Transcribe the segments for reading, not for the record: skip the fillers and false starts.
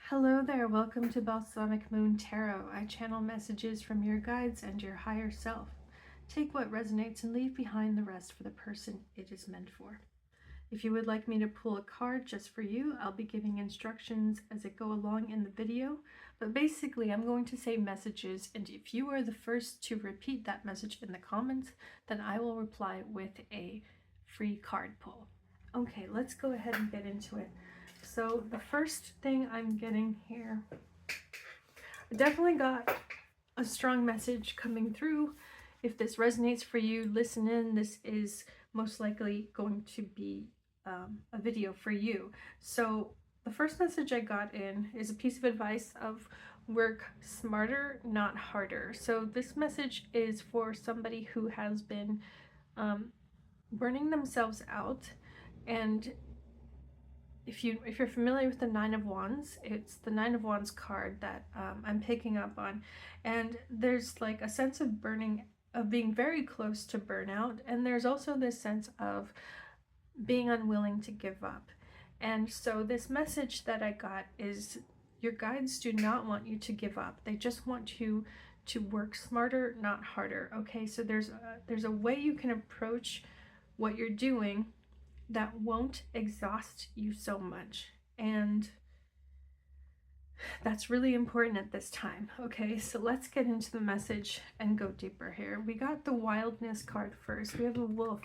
Hello there, welcome to Balsamic Moon Tarot. I channel messages from your guides and your higher self. Take what resonates and leave behind the rest for the person it is meant for. If you would like me to pull a card just for you, I'll be giving instructions as I go along in the video. But basically, I'm going to say messages, and if you are the first to repeat that message in the comments, then I will reply with a free card pull. Okay, let's go ahead and get into it. So the first thing I'm getting here, I definitely got a strong message coming through. If this resonates for you, listen in. This is most likely going to be a video for you. So the first message I got in is a piece of advice of work smarter, not harder. So this message is for somebody who has been burning themselves out. And if you're familiar with the Nine of Wands, it's the Nine of Wands card that I'm picking up on. And there's like a sense of being very close to burnout. And there's also this sense of being unwilling to give up. And so this message that I got is your guides do not want you to give up. They just want you to work smarter, not harder. Okay, so there's a way you can approach what you're doing that won't exhaust you so much, and that's really important at this time. Okay, so let's get into the message and go deeper here. We got the wildness card first. We have a wolf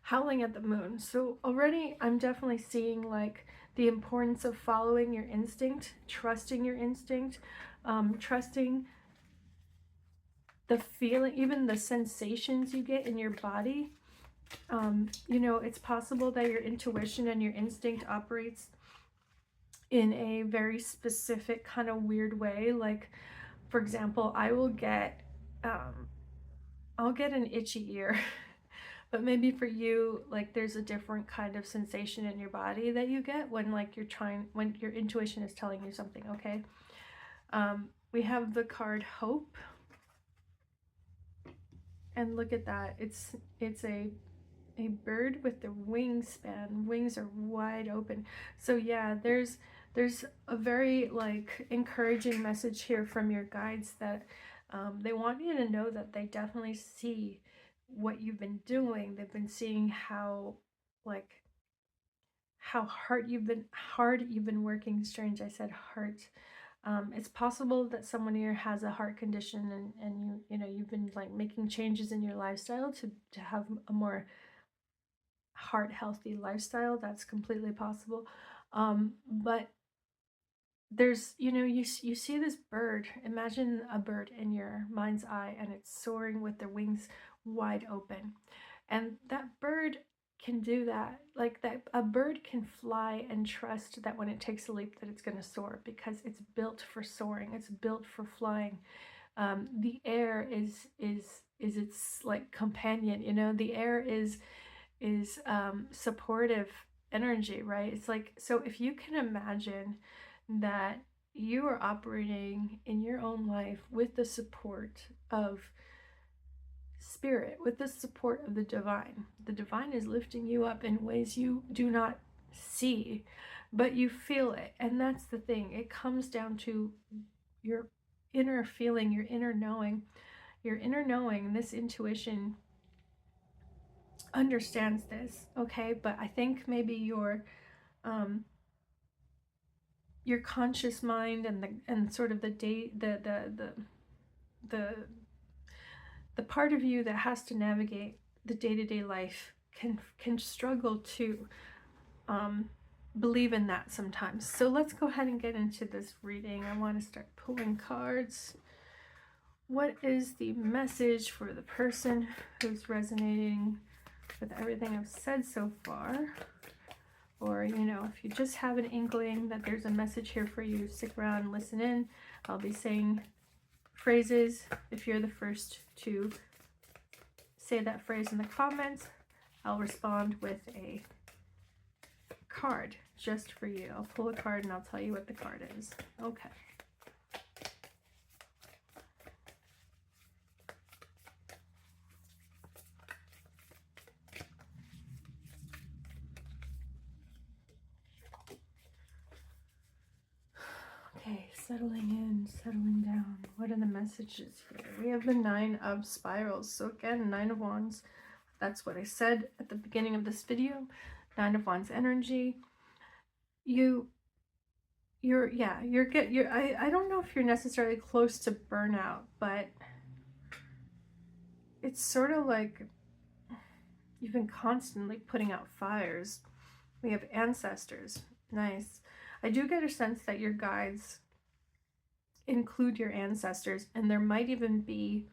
howling at the moon. So already I'm definitely seeing like the importance of following your instinct, trusting your instinct, trusting the feeling, even the sensations you get in your body. You know, it's possible that your intuition and your instinct operates in a very specific kind of weird way. Like, for example, I'll get an itchy ear, but maybe for you, like there's a different kind of sensation in your body that you get when like when your intuition is telling you something. Okay. We have the card Hope, and look at that. It's a bird with the wingspan. Wings are wide open. So yeah, there's a very like encouraging message here from your guides that they want you to know that they definitely see what you've been doing. They've been seeing how hard you've been working. Strange, I said heart. It's possible that someone here has a heart condition, and you know you've been like making changes in your lifestyle to have a more heart healthy lifestyle. That's completely possible. But there's, you know, you see this bird. Imagine a bird in your mind's eye, and it's soaring with their wings wide open, and that bird can do that. Like that, a bird can fly and trust that when it takes a leap that it's going to soar, because it's built for soaring. It's built for flying. The air is its like companion. You know, the air is supportive energy, right? It's like, so if you can imagine that you are operating in your own life with the support of spirit, with the support of the divine is lifting you up in ways you do not see, but you feel it. And that's the thing. It comes down to your inner feeling, your inner knowing, this intuition understands this. Okay, but I think maybe your conscious mind and sort of the part of you that has to navigate the day-to-day life can struggle to believe in that sometimes. So let's go ahead and get into this reading. I want to start pulling cards. What is the message for the person who's resonating with everything I've said so far? Or, you know, if you just have an inkling that there's a message here for you, stick around and listen in. I'll be saying phrases. If you're the first to say that phrase in the comments, I'll respond with a card just for you. I'll pull a card and I'll tell you what the card is. Okay. Okay, settling in, settling down. What are the messages here? We have the Nine of Spirals. So again, Nine of Wands. That's what I said at the beginning of this video. Nine of Wands energy. I don't know if you're necessarily close to burnout, but it's sort of like you've been constantly putting out fires. We have ancestors. Nice. I do get a sense that your guides include your ancestors, and there might even be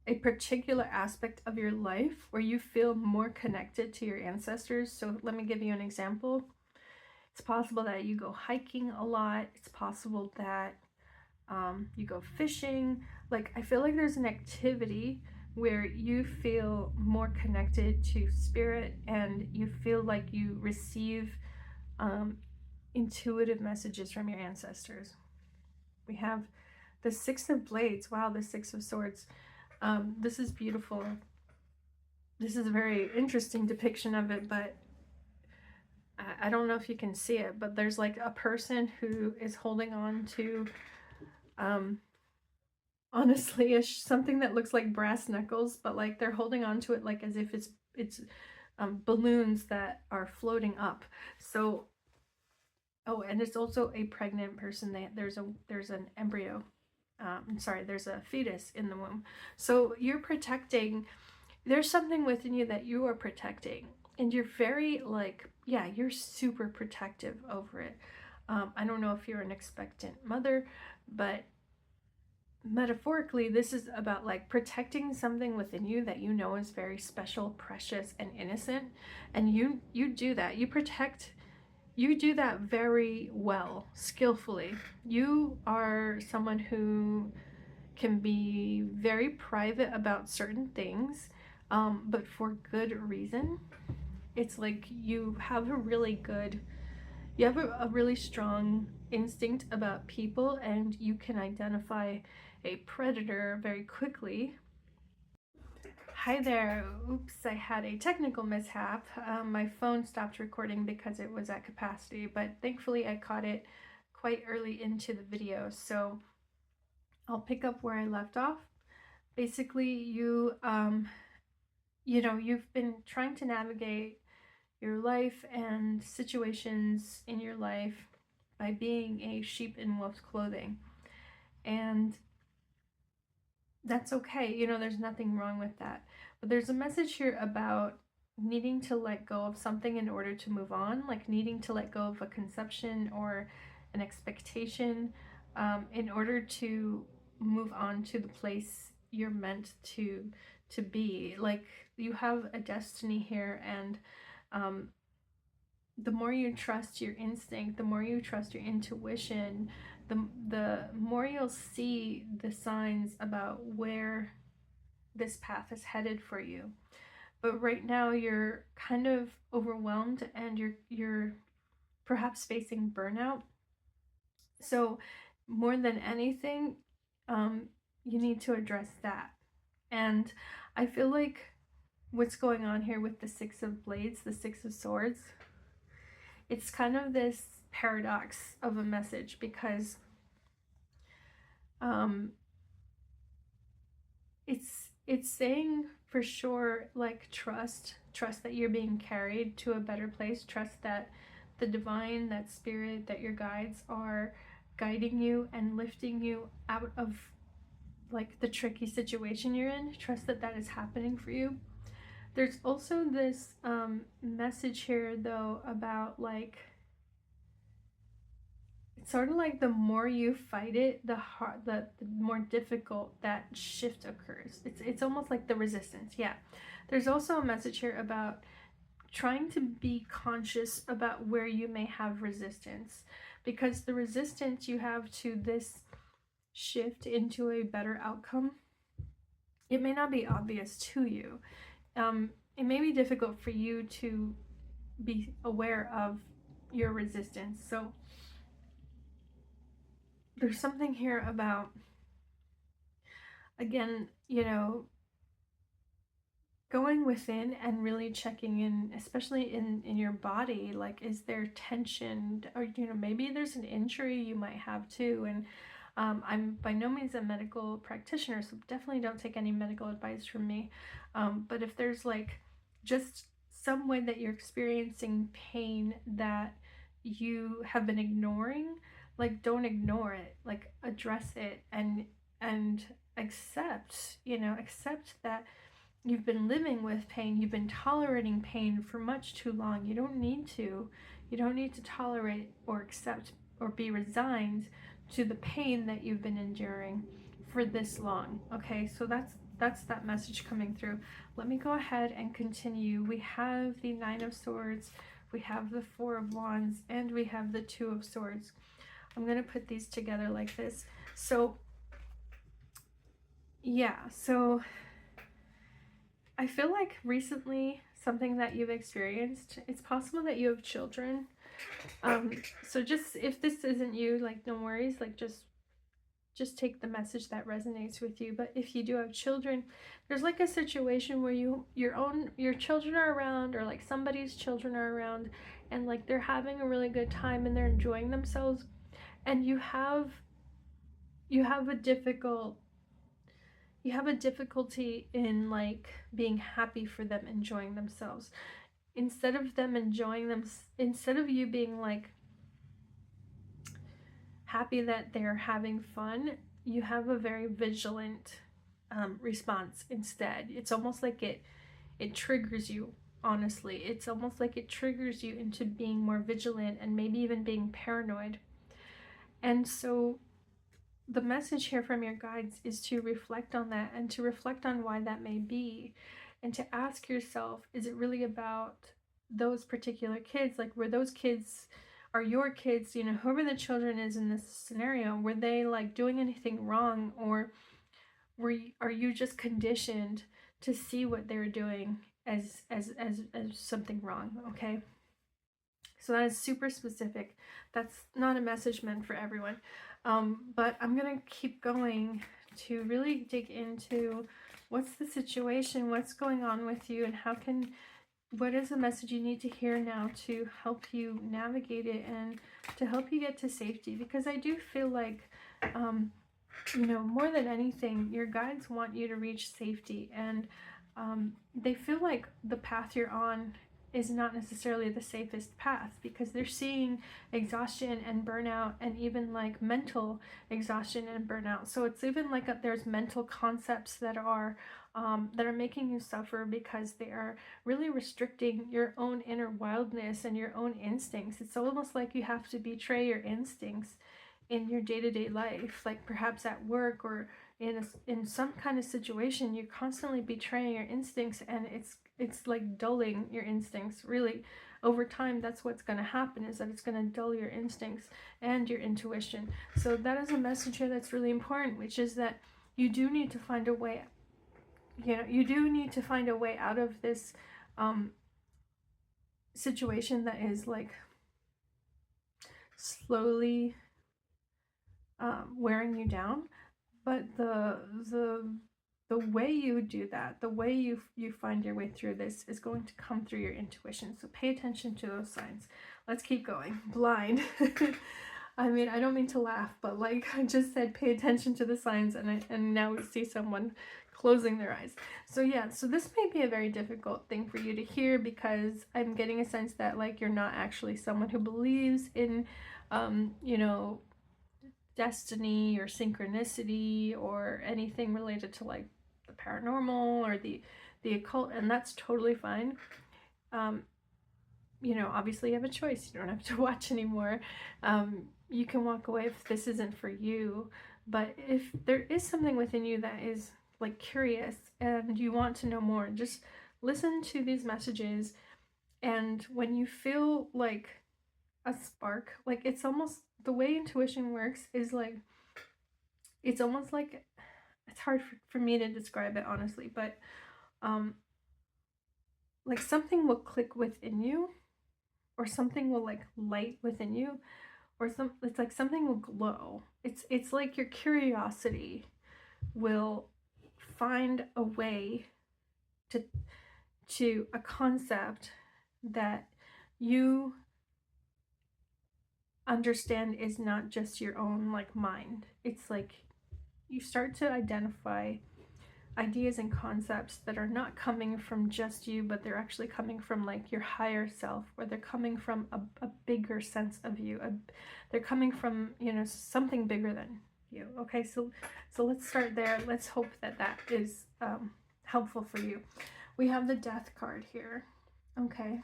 a particular aspect of your life where you feel more connected to your ancestors. So let me give you an example. It's possible that you go hiking a lot. It's possible that you go fishing. Like, I feel like there's an activity where you feel more connected to spirit, and you feel like you receive intuitive messages from your ancestors. We have the Six of Blades. Wow, the Six of Swords. This is beautiful. This is a very interesting depiction of it, but I don't know if you can see it, but there's like a person who is holding on to honestly something that looks like brass knuckles, but like they're holding on to it like as if it's balloons that are floating up. So, oh, and it's also a pregnant person. There's an embryo. There's a fetus in the womb. So you're protecting. There's something within you that you are protecting, and you're very like, yeah, you're super protective over it. I don't know if you're an expectant mother, but metaphorically, this is about like protecting something within you that you know is very special, precious, and innocent. And you do that. You do that very well, skillfully. You are someone who can be very private about certain things, but for good reason. It's like you have a really strong instinct about people, and you can identify a predator very quickly. Hi there. Oops, I had a technical mishap. My phone stopped recording because it was at capacity, but thankfully I caught it quite early into the video. So I'll pick up where I left off. Basically, you've been trying to navigate your life and situations in your life by being a sheep in wolf's clothing. And that's okay. There's nothing wrong with that. But there's a message here about needing to let go of something in order to move on, like needing to let go of a conception or an expectation in order to move on to the place you're meant to be. Like, you have a destiny here, and the more you trust your instinct, the more you trust your intuition, the more you'll see the signs about where this path is headed for you. But right now you're kind of overwhelmed, and you're perhaps facing burnout. So more than anything, you need to address that. And I feel like what's going on here with the Six of Blades, the Six of Swords, it's kind of this paradox of a message, because it's saying for sure, like, trust that you're being carried to a better place, trust that the divine, that spirit, that your guides are guiding you and lifting you out of like the tricky situation you're in. Trust that that is happening for you. There's also this message here though about like, it's sort of like the more you fight it, the more difficult that shift occurs. It's almost like the resistance. Yeah. There's also a message here about trying to be conscious about where you may have resistance, because the resistance you have to this shift into a better outcome, it may not be obvious to you. It may be difficult for you to be aware of your resistance. So there's something here about, again, going within and really checking in, especially in your body. Like, is there tension, or maybe there's an injury you might have too. And I'm by no means a medical practitioner, so definitely don't take any medical advice from me. But if there's like just some way that you're experiencing pain that you have been ignoring, like, don't ignore it, like, address it, and accept, accept that you've been living with pain, you've been tolerating pain for much too long. You don't need to tolerate or accept or be resigned to the pain that you've been enduring for this long. Okay, so that's that message coming through. Let me go ahead and continue. We have the Nine of Swords, we have the Four of Wands, and we have the Two of Swords. I'm going to put these together like this. So yeah, so I feel like recently something that you've experienced, it's possible that you have children. So just, if this isn't you, like, no worries, like, just take the message that resonates with you. But if you do have children, there's like a situation where your children are around, or like somebody's children are around, and like they're having a really good time and they're enjoying themselves, and you have a difficulty in like being happy for them enjoying themselves. Instead of you being like happy that they're having fun, you have a very vigilant response instead. It's almost like it triggers you. Honestly, it's almost like it triggers you into being more vigilant and maybe even being paranoid. And so the message here from your guides is to reflect on that, and to reflect on why that may be, and to ask yourself, is it really about those particular kids? Like, were those kids, are your kids, whoever the children is in this scenario, were they like doing anything wrong, or are you just conditioned to see what they're doing as something wrong? Okay, so that is super specific. That's not a message meant for everyone. But I'm going to keep going to really dig into what's the situation, what's going on with you, and what is the message you need to hear now to help you navigate it and to help you get to safety. Because I do feel like, more than anything, your guides want you to reach safety, and they feel like the path you're on is not necessarily the safest path, because they're seeing exhaustion and burnout, and even like mental exhaustion and burnout. So it's even like there's mental concepts that are making you suffer, because they are really restricting your own inner wildness and your own instincts. It's almost like you have to betray your instincts in your day-to-day life, like perhaps at work or in some kind of situation. You're constantly betraying your instincts, and it's like dulling your instincts. Really, over time, that's what's going to happen, is that it's going to dull your instincts and your intuition. So that is a message here that's really important, which is that you do need to find a way. You do need to find a way out of this situation that is like slowly wearing you down. But the way you do that, the way you find your way through this, is going to come through your intuition. So pay attention to those signs. Let's keep going. Blind. I mean, I don't mean to laugh, but like I just said, pay attention to the signs, and now we see someone closing their eyes. So yeah, so this may be a very difficult thing for you to hear, because I'm getting a sense that like you're not actually someone who believes in destiny or synchronicity or anything related to like the paranormal or the occult, and that's totally fine. Obviously you have a choice. You don't have to watch anymore. You can walk away if this isn't for you. But if there is something within you that is like curious and you want to know more, just listen to these messages. And when you feel like a spark, like, it's almost, the way intuition works is like, it's almost like, it's hard for me to describe it honestly, but like something will click within you, or something will like light within you, or it's like something will glow. It's like your curiosity will find a way to to a concept that you understand is not just your own like mind. It's like you start to identify ideas and concepts that are not coming from just you, but they're actually coming from like your higher self, or they're coming from a bigger sense of you. They're coming from, you know, something bigger than you. Okay, so let's start there. Let's hope that that is helpful for you. We have the Death card here. Okay.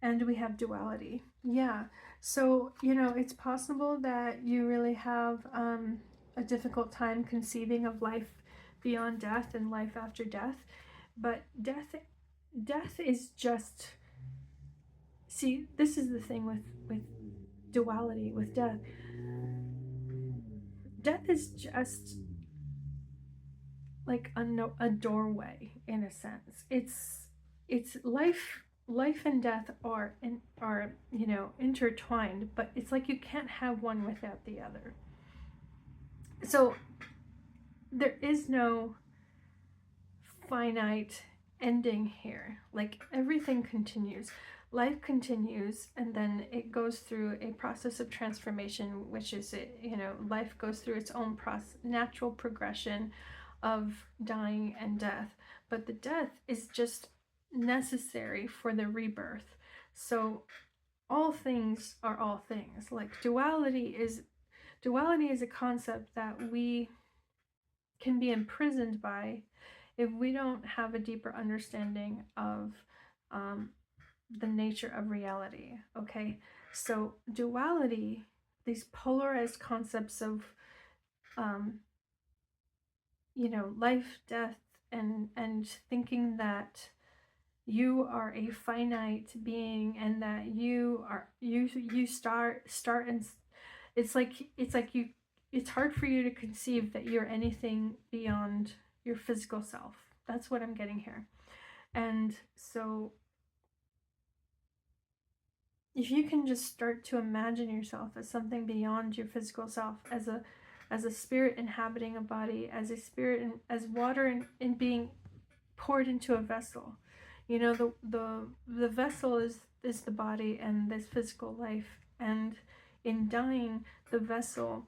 And we have duality. Yeah. So, you know, it's possible that you really have a difficult time conceiving of life beyond death and life after death. But death is just, see, this is the thing with duality, with death. Death is just like a doorway in a sense. It's life and death are you know, intertwined, but it's like you can't have one without the other. So there is no finite ending here. Like everything continues, life continues, and then it goes through a process of transformation, which is it, you know, life goes through its own natural progression of dying and death, but the death is just necessary for the rebirth. So all things are all things. Like duality is a concept that we can be imprisoned by if we don't have a deeper understanding of the nature of reality. Okay, so duality, these polarized concepts of you know, life, death, and thinking that you are a finite being and that you start and it's like you, it's hard for you to conceive that you're anything beyond your physical self. That's what I'm getting here. And so if you can just start to imagine yourself as something beyond your physical self, as a spirit inhabiting a body, as a spirit and as water and being poured into a vessel. You know, the vessel is the body and this physical life, and in dying, the vessel,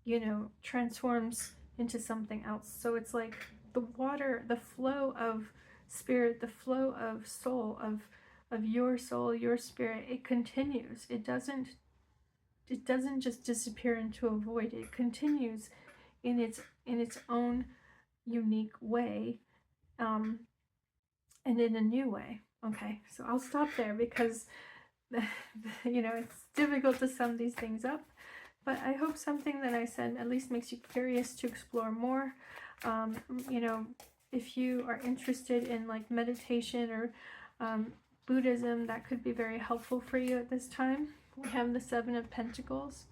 you know, transforms into something else. So it's like the water, the flow of spirit, the flow of soul, your spirit, it continues. It doesn't just disappear into a void. It continues in its own unique way, and in a new way. Okay, so I'll stop there because you know, it's difficult to sum these things up, but I hope something that I said at least makes you curious to explore more. You know, if you are interested in like meditation or Buddhism, that could be very helpful for you at this time. We have the Seven of Pentacles.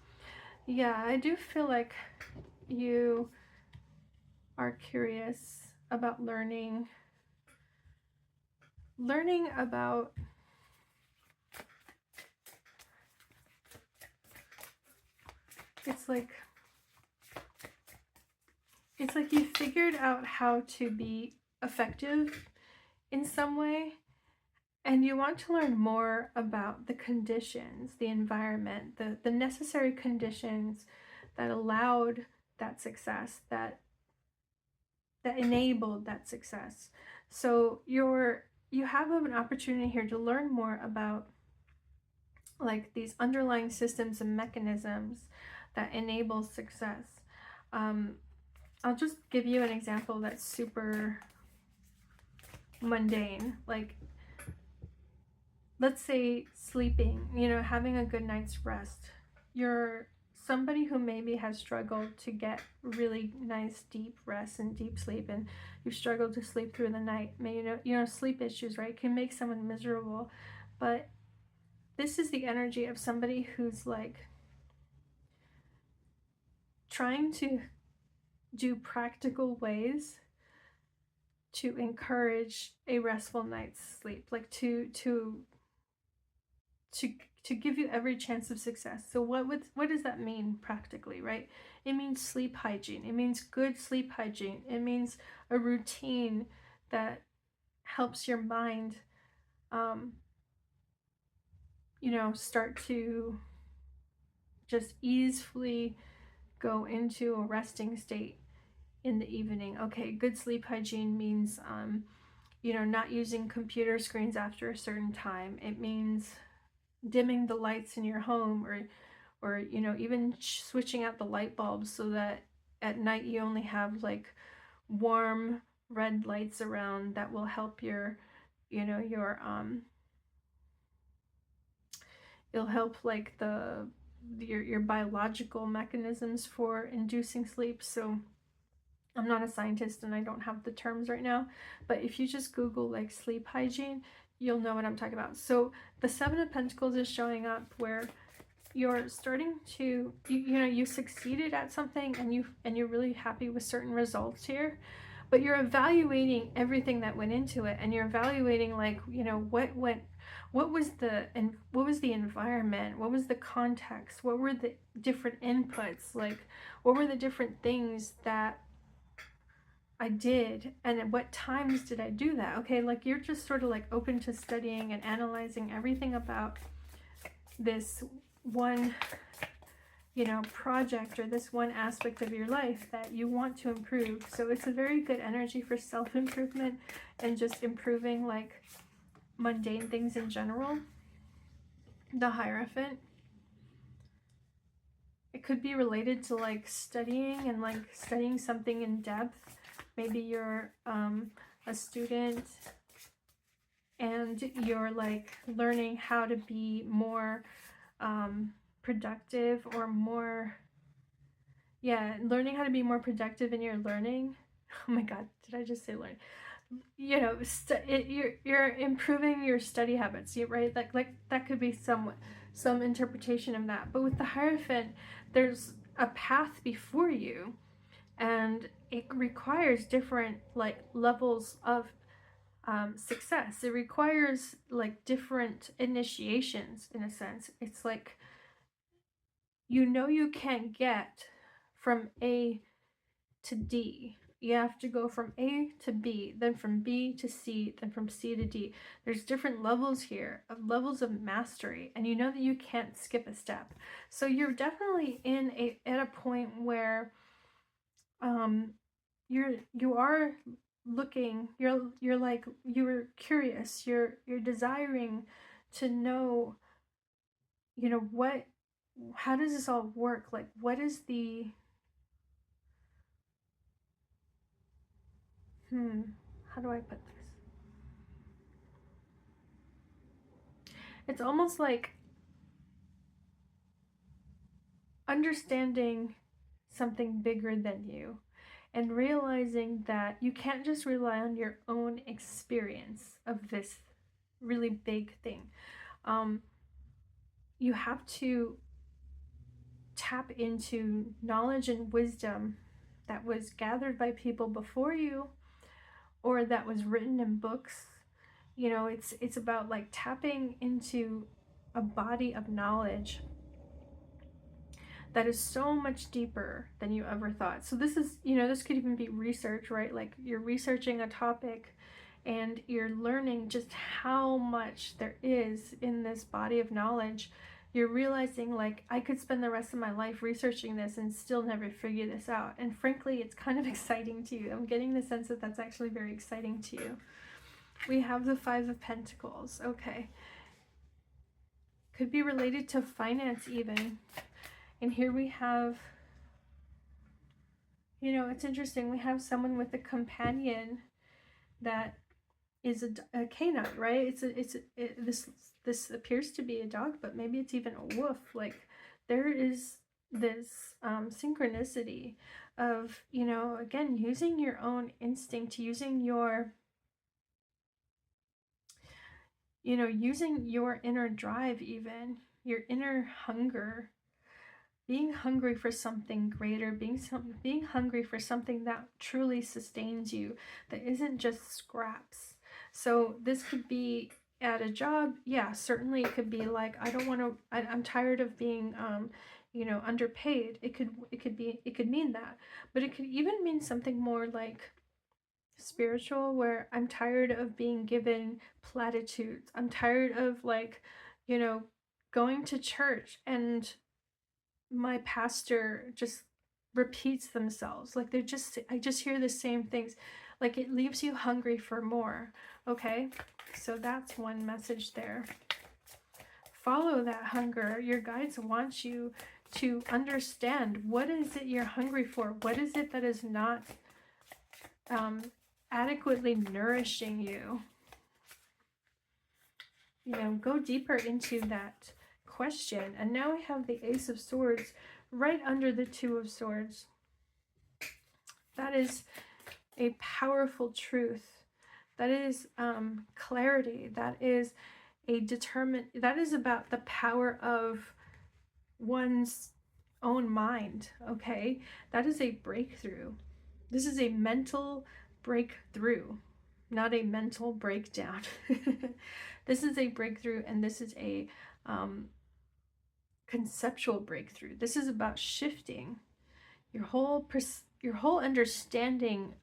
Yeah, I do feel like you are curious about learning about it's like you figured out how to be effective in some way, and you want to learn more about the conditions, the environment, the necessary conditions that allowed that success, that enabled that success. So you have an opportunity here to learn more about like these underlying systems and mechanisms that enable success. I'll just give you an example that's super mundane. Like, let's say sleeping, you know, having a good night's rest. You're somebody who maybe has struggled to get really nice deep rest and deep sleep, and you've struggled to sleep through the night. Maybe, you know, sleep issues, right, can make someone miserable. But this is the energy of somebody who's like trying to do practical ways to encourage a restful night's sleep, like to give you every chance of success. So what does that mean practically, right? It means sleep hygiene. It means good sleep hygiene. It means a routine that helps your mind, you know, start to just easily go into a resting state in the evening. Okay, good sleep hygiene means, you know, not using computer screens after a certain time. It means dimming the lights in your home, or you know, even switching out the light bulbs so that at night you only have like warm red lights around that will help your, you know, your it'll help like your biological mechanisms for inducing sleep. So I'm not a scientist and I don't have the terms right now, but if you just Google like sleep hygiene, you'll know what I'm talking about. So the Seven of Pentacles is showing up where you're starting to, you know, you succeeded at something and you're really happy with certain results here, but you're evaluating everything that went into it, and you're evaluating like, you know, what was the, and what was the environment, what was the context, what were the different inputs, like what were the different things that I did, and at what times did I do that. Okay, like you're just sort of like open to studying and analyzing everything about this one, you know, project or this one aspect of your life that you want to improve. So it's a very good energy for self-improvement and just improving like mundane things in general. The Hierophant, it could be related to like studying and like studying something in depth. Maybe you're a student and you're like learning how to be more productive, or more, yeah, learning how to be more productive in your learning. Oh my god, did I just say learn? You know, you're improving your study habits, right? Like that could be some interpretation of that. But with the Hierophant, there's a path before you, and it requires different like levels of success. It requires like different initiations in a sense. It's like, you know, you can't get from A to D. You have to go from A to B, then from B to C, then from C to D. There's different levels here, of levels of mastery, and you know that you can't skip a step. So you're definitely at a point where you are looking, you're like, you're curious, you're desiring to know, you know, how does this all work? Like, what is the, how do I put this? It's almost like understanding something bigger than you, and realizing that you can't just rely on your own experience of this really big thing. You have to tap into knowledge and wisdom that was gathered by people before you, or that was written in books. You know, it's about like tapping into a body of knowledge that is so much deeper than you ever thought. So this is, you know, this could even be research, right? Like you're researching a topic and you're learning just how much there is in this body of knowledge. You're realizing like, I could spend the rest of my life researching this and still never figure this out. And frankly, it's kind of exciting to you. I'm getting the sense that that's actually very exciting to you. We have the Five of Pentacles. Okay. Could be related to finance even. And here we have, you know, it's interesting. We have someone with a companion that is a canine, right? This appears to be a dog, but maybe it's even a wolf. Like there is this synchronicity of, you know, again, using your own instinct, using your, you know, using your inner drive, even your inner hunger, being hungry for something greater, being hungry for something that truly sustains you, that isn't just scraps. So this could be at a job. Yeah, certainly it could be like, I don't want to, I'm tired of being you know, underpaid. It could mean that, but it could even mean something more like spiritual, where I'm tired of being given platitudes. I'm tired of, like, you know, going to church and my pastor just repeats themselves. Like, I just hear the same things. Like, it leaves you hungry for more. Okay, so that's one message there. Follow that hunger. Your guides want you to understand, what is it you're hungry for? What is it that is not adequately nourishing you? You know, go deeper into that question. And now we have the Ace of Swords right under the Two of Swords. That is a powerful truth. That is clarity. That is that is about the power of one's own mind. Okay, that is a breakthrough. This is a mental breakthrough, not a mental breakdown. This is a breakthrough, and this is a conceptual breakthrough. This is about shifting your whole understanding,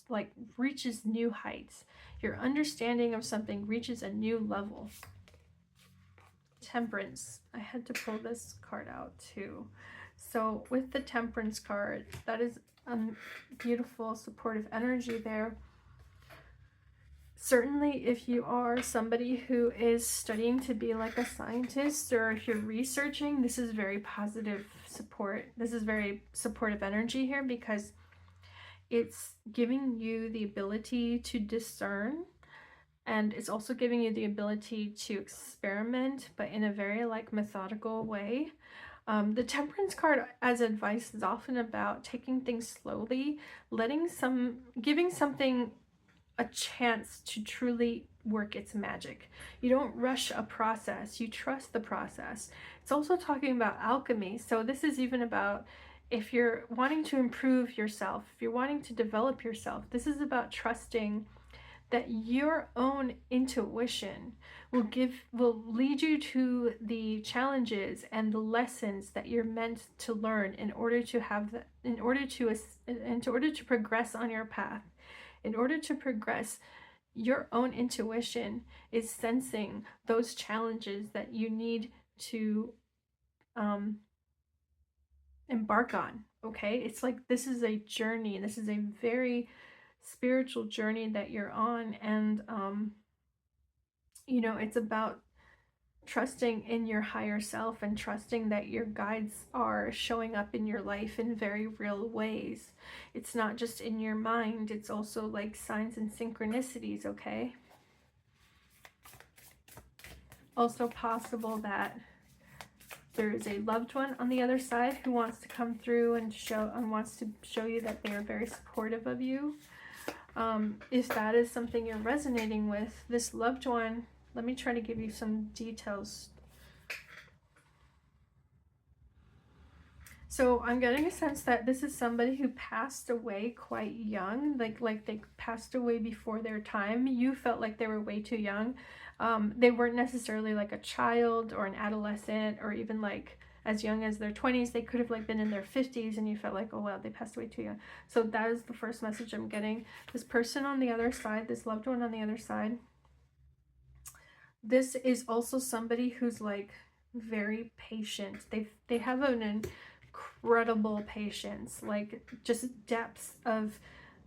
like, reaches new heights. Your understanding of something reaches a new level. Temperance. I had to pull this card out too. So with the Temperance card, that is a beautiful supportive energy there. Certainly, if you are somebody who is studying to be like a scientist, or if you're researching, this is very positive support. This is very supportive energy here, because it's giving you the ability to discern, and it's also giving you the ability to experiment, but in a very, like, methodical way. The Temperance card as advice is often about taking things slowly, giving something a chance to truly work its magic. You don't rush a process, you trust the process. It's also talking about alchemy. So this is even about, if you're wanting to improve yourself, if you're wanting to develop yourself, this is about trusting that your own intuition will lead you to the challenges and the lessons that you're meant to learn in order to progress on your path. In order to progress, your own intuition is sensing those challenges that you need to embark on. Okay, it's like, this is a journey. This is a very spiritual journey that you're on, and you know, it's about trusting in your higher self and trusting that your guides are showing up in your life in very real ways. It's not just in your mind, it's also like signs and synchronicities. Okay, also possible that there is a loved one on the other side who wants to come through and wants to show you that they are very supportive of you. If that is something you're resonating with, this loved one, let me try to give you some details. So I'm getting a sense that this is somebody who passed away quite young, like they passed away before their time. You felt like they were way too young. They weren't necessarily like a child or an adolescent, or even like as young as their 20s. They could have like been in their 50s, and you felt like, oh wow, they passed away too young. So that is the first message I'm getting. This person on the other side, this loved one on the other side, this is also somebody who's like very patient. They have an incredible patience, like just depths of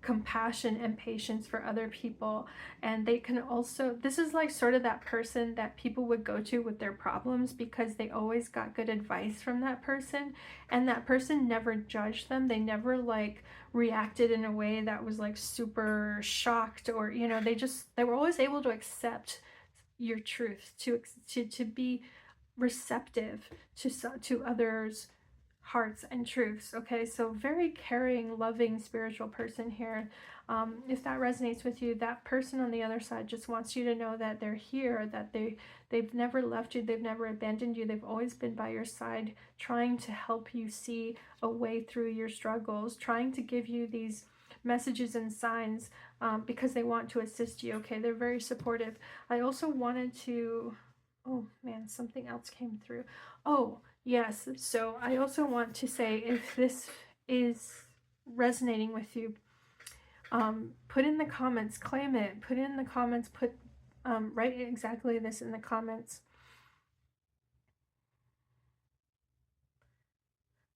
compassion and patience for other people. And they can also, this is like sort of that person that people would go to with their problems, because they always got good advice from that person, and that person never judged them. They never like reacted in a way that was like super shocked, or, you know, they were always able to accept your truth, to be receptive to others' hearts and truths. Okay, so very caring, loving, spiritual person here. If that resonates with you, that person on the other side just wants you to know that they're here, that they've never left you, they've never abandoned you, they've always been by your side, trying to help you see a way through your struggles, trying to give you these messages and signs, because they want to assist you. Okay, they're very supportive. I also wanted to, oh man, something else came through. Oh yes, so I also want to say, if this is resonating with you, Put in the comments, claim it, put in the comments, write exactly this in the comments.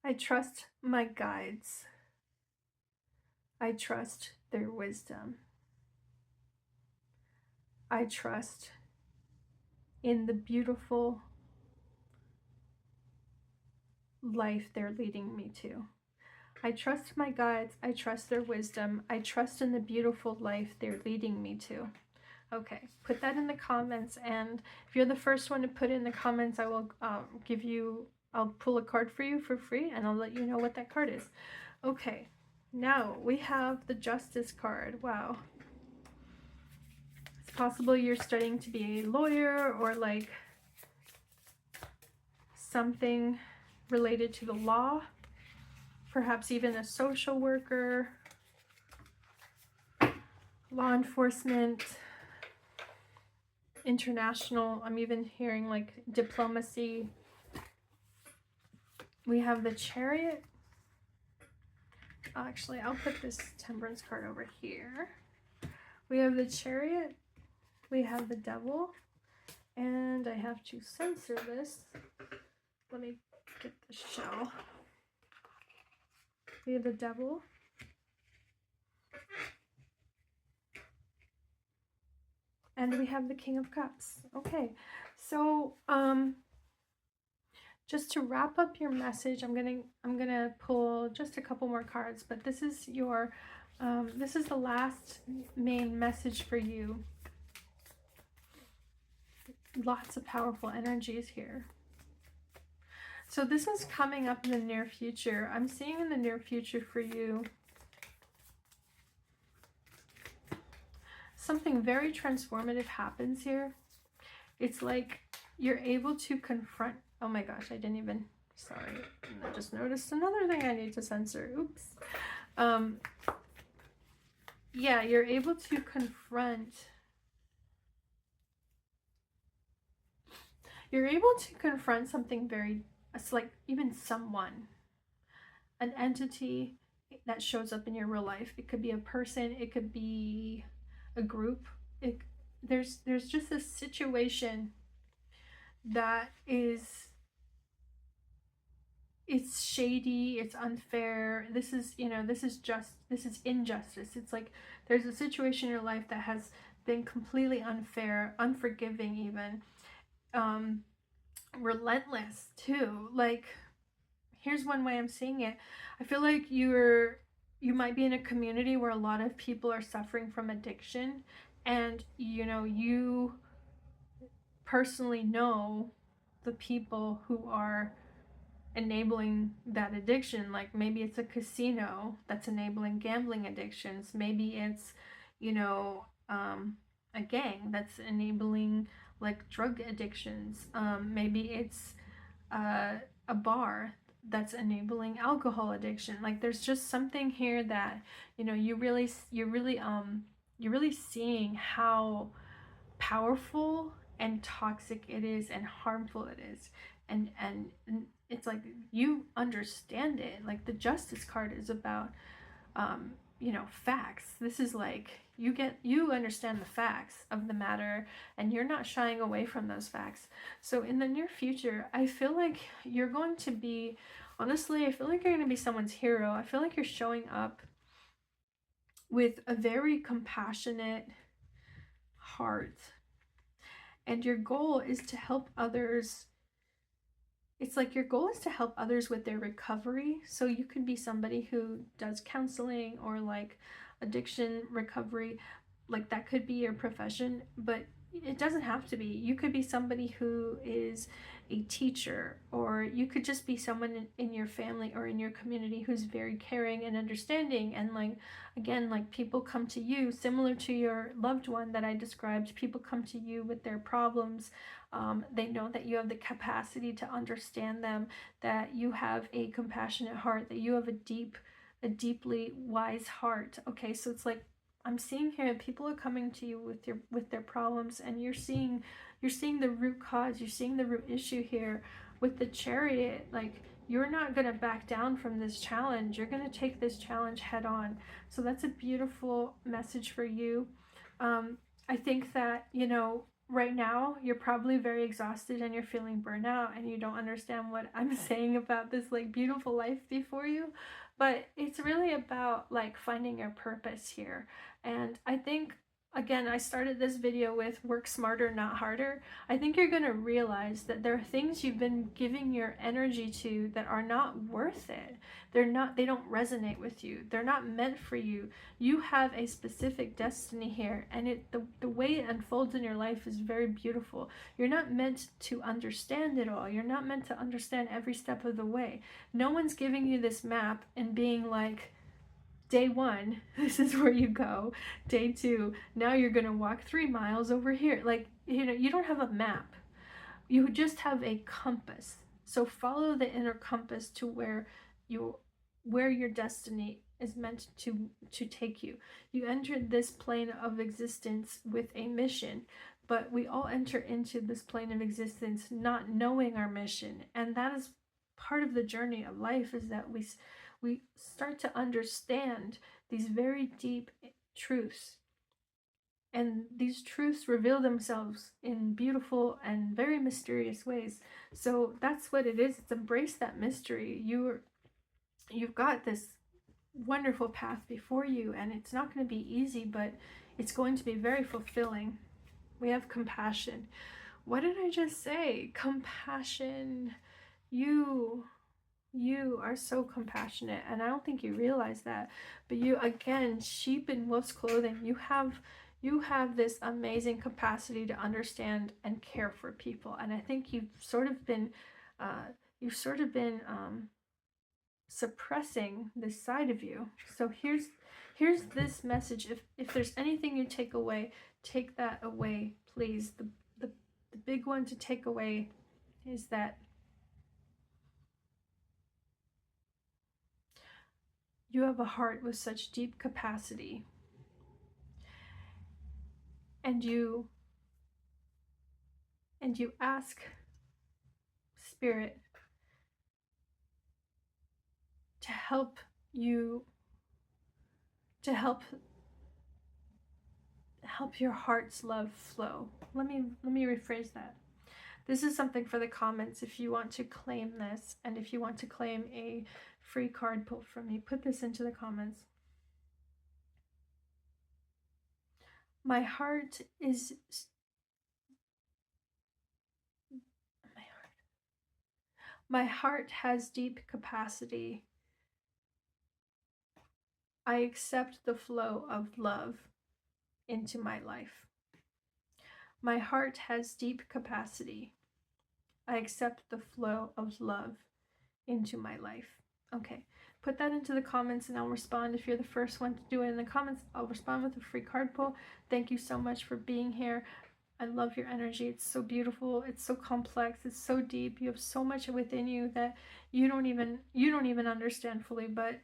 I trust my guides. I trust their wisdom. I trust in the beautiful life they're leading me to. I trust my guides. I trust their wisdom. I trust in the beautiful life they're leading me to. Okay, put that in the comments, and if you're the first one to put in the comments, I will I'll pull a card for you for free, and I'll let you know what that card is. Okay, now we have the Justice card. Wow. It's possible you're studying to be a lawyer, or like something related to the law, perhaps even a social worker, law enforcement, international. I'm even hearing like diplomacy. We have the Chariot. Actually, I'll put this Temperance card over here. We have the Chariot. We have the Devil. And I have to censor this. Let me get the shell. We have the Devil. And we have the King of Cups. Okay, so just to wrap up your message, I'm gonna pull just a couple more cards, but this is your this is the last main message for you. Lots of powerful energies here. So this is coming up in the near future. I'm seeing in the near future for you something very transformative happens here. It's like you're able to confront, oh my gosh, I didn't even, sorry, I just noticed another thing I need to censor. Oops. Yeah, you're able to confront, something very, it's like even someone, an entity that shows up in your real life. It could be a person, it could be a group. There's just a situation that is, it's shady, it's unfair. This is, this is injustice. It's like there's a situation in your life that has been completely unfair, unforgiving even, relentless too. Like, here's one way I'm seeing it. I feel like you might be in a community where a lot of people are suffering from addiction, and you personally know the people who are enabling that addiction. Like maybe it's a casino that's enabling gambling addictions. Maybe it's a gang that's enabling like drug addictions. Maybe it's a bar that's enabling alcohol addiction. Like there's just something here that you're really seeing how powerful and toxic it is and harmful it is, and it's like you understand it. Like the Justice card is about facts. This is like you understand the facts of the matter, and you're not shying away from those facts. So in the near future, I feel like you're going to be, honestly, I feel like you're going to be someone's hero. I feel like you're showing up with a very compassionate heart, and your goal is to help others. It's like your goal is to help others with their recovery. So you could be somebody who does counseling or like addiction recovery. Like that could be your profession, but it doesn't have to be. You could be somebody who is a teacher, or you could just be someone in your family or in your community who's very caring and understanding. And like, again, like people come to you similar to your loved one that I described. People come to you with their problems. They know that you have the capacity to understand them, that you have a compassionate heart, that you have a deeply wise heart. Okay, so it's like I'm seeing here people are coming to you with their problems, and you're seeing the root cause. You're seeing the root issue here with the Chariot. Like you're not going to back down from this challenge. You're going to take this challenge head on. So that's a beautiful message for you. I think that, you know, right now you're probably very exhausted and you're feeling burnout and you don't understand what I'm saying about this like beautiful life before you. But it's really about like finding your purpose here. And I think, again, I started this video with work smarter, not harder. I think you're going to realize that there are things you've been giving your energy to that are not worth it. They don't resonate with you. They're not meant for you. You have a specific destiny here, and the way it unfolds in your life is very beautiful. You're not meant to understand it all. You're not meant to understand every step of the way. No one's giving you this map and being like, day 1, this is where you go. Day 2, now you're going to walk 3 miles over here. Like, you know, you don't have a map. You just have a compass. So follow the inner compass to where your destiny is meant to take you. You entered this plane of existence with a mission, but we all enter into this plane of existence not knowing our mission, and that is part of the journey of life, is that we start to understand these very deep truths. And these truths reveal themselves in beautiful and very mysterious ways. So that's what it is. It's embrace that mystery. You've got this wonderful path before you, and it's not going to be easy, but it's going to be very fulfilling. We have compassion. What did I just say? Compassion. You are so compassionate, and I don't think you realize that. But you, again, sheep in wolf's clothing, you have this amazing capacity to understand and care for people. And I think you've sort of been suppressing this side of you. So here's this message. If there's anything you take away, take that away, please. The big one to take away is that you have a heart with such deep capacity, and you ask Spirit to help you, to help your heart's love flow. Let me rephrase that. This is something for the comments. If you want to claim this, and if you want to claim a free card pull from me, put this into the comments. My heart has deep capacity. I accept the flow of love into my life. My heart has deep capacity. I accept the flow of love into my life. Okay, put that into the comments and I'll respond. If you're the first one to do it in the comments, I'll respond with a free card pull. Thank you so much for being here. I love your energy. It's so beautiful. It's so complex. It's so deep. You have so much within you that you don't even understand fully, but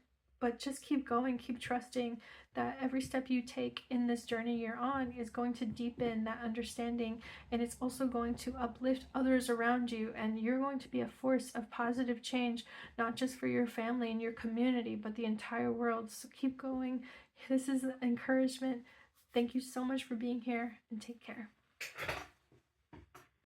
just keep going, keep trusting that every step you take in this journey you're on is going to deepen that understanding, and it's also going to uplift others around you, and you're going to be a force of positive change, not just for your family and your community, but the entire world. So keep going. This is encouragement. Thank you so much for being here, and take care.